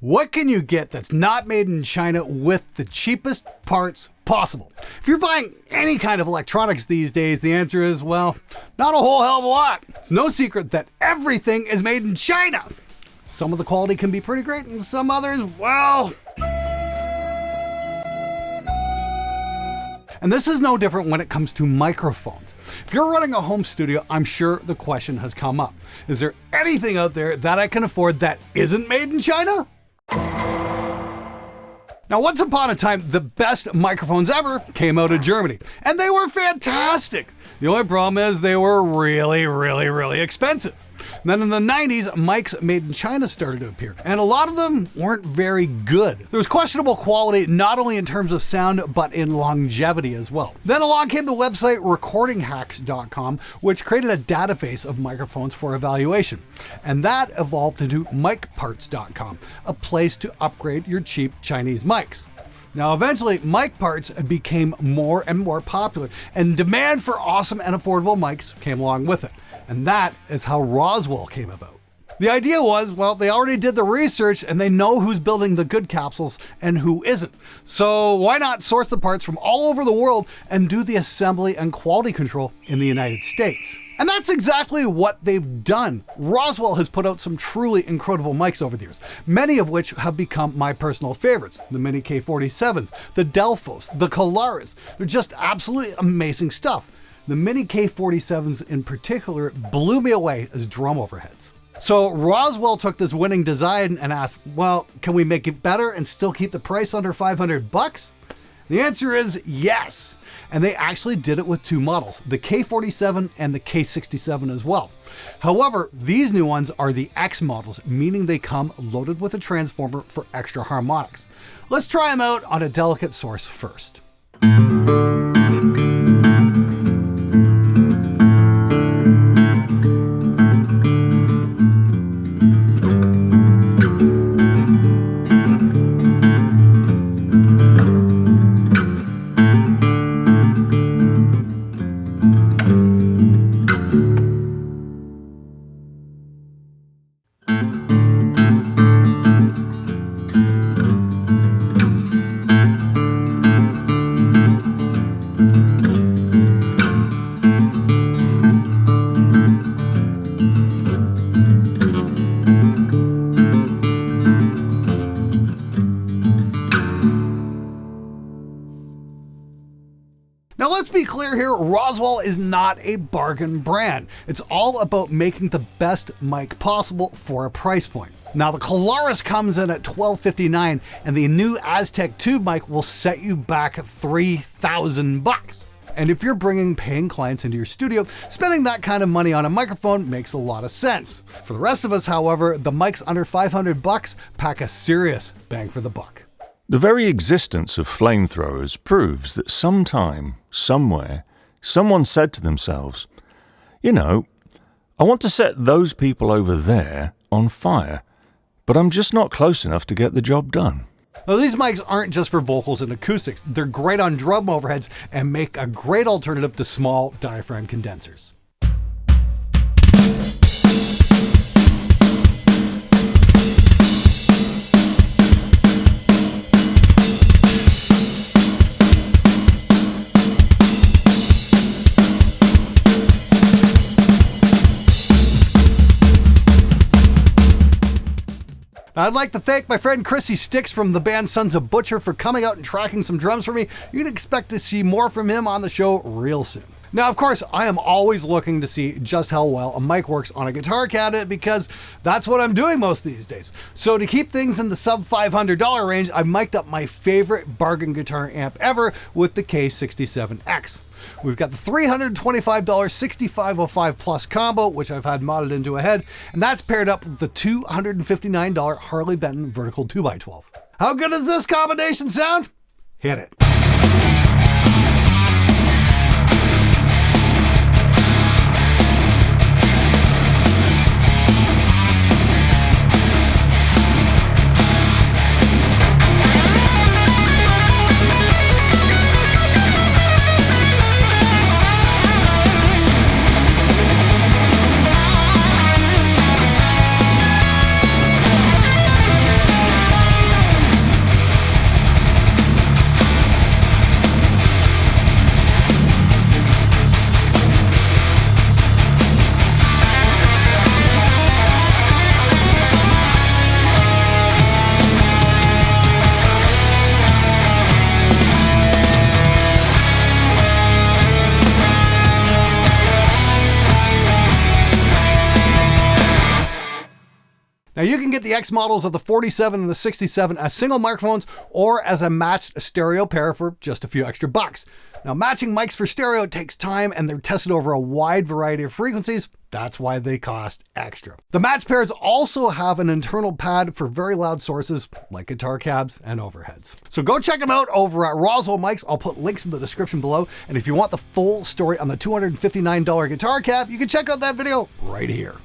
What can you get that's not made in China with the cheapest parts possible? If you're buying any kind of electronics these days, the answer is, well, not a whole hell of a lot. It's no secret that everything is made in China. Some of the quality can be pretty great and some others, well... And this is no different when it comes to microphones. If you're running a home studio, I'm sure the question has come up. Is there anything out there that I can afford that isn't made in China? Now, once upon a time, the best microphones ever came out of Germany, and they were fantastic. The only problem is they were really expensive. And then in the 90s, mics made in China started to appear, and a lot of them weren't very good. There was questionable quality, not only in terms of sound, but in longevity as well. Then along came the website recordinghacks.com, which created a database of microphones for evaluation. And that evolved into micparts.com, a place to upgrade your cheap Chinese mics. Now, eventually, mic parts became more and more popular, and demand for awesome and affordable mics came along with it. And that is how Roswell came about. The idea was, well, they already did the research and they know who's building the good capsules and who isn't. So why not source the parts from all over the world and do the assembly and quality control in the United States? And that's exactly what they've done. Roswell has put out some truly incredible mics over the years, many of which have become my personal favorites. The Mini K47s, the Delphos, the Colaris. They're just absolutely amazing stuff. The Mini K47s in particular blew me away as drum overheads. So Roswell took this winning design and asked, well, can we make it better and still keep the price under $500? The answer is yes. And they actually did it with two models, the K47 and the K67 as well. However, these new ones are the X models, meaning they come loaded with a transformer for extra harmonics. Let's try them out on a delicate source first. Now let's be clear here, Roswell is not a bargain brand. It's all about making the best mic possible for a price point. Now the Colaris comes in at $1259 and the new Aztec tube mic will set you back $3,000. And if you're bringing paying clients into your studio, spending that kind of money on a microphone makes a lot of sense. For the rest of us, however, the mics under $500 pack a serious bang for the buck. The very existence of flamethrowers proves that sometime, somewhere, someone said to themselves, you know, I want to set those people over there on fire, but I'm just not close enough to get the job done. Now, these mics aren't just for vocals and acoustics. They're great on drum overheads and make a great alternative to small diaphragm condensers. I'd like to thank my friend Chrissy Sticks from the band Sons of Butcher for coming out and tracking some drums for me. You can expect to see more from him on the show real soon. Now, of course, I am always looking to see just how well a mic works on a guitar cabinet because that's what I'm doing most these days. So to keep things in the sub $500 range, I mic'd up my favorite bargain guitar amp ever with the K67X. We've got the $325 6505 Plus combo, which I've had modded into a head, and that's paired up with the $259 Harley Benton vertical 2x12. How good does this combination sound? Hit it. Now you can get the X models of the 47 and the 67 as single microphones or as a matched stereo pair for just a few extra bucks. Now matching mics for stereo takes time and they're tested over a wide variety of frequencies. That's why they cost extra. The matched pairs also have an internal pad for very loud sources like guitar cabs and overheads. So go check them out over at Roswell Mics. I'll put links in the description below. And if you want the full story on the $259 guitar cab, you can check out that video right here.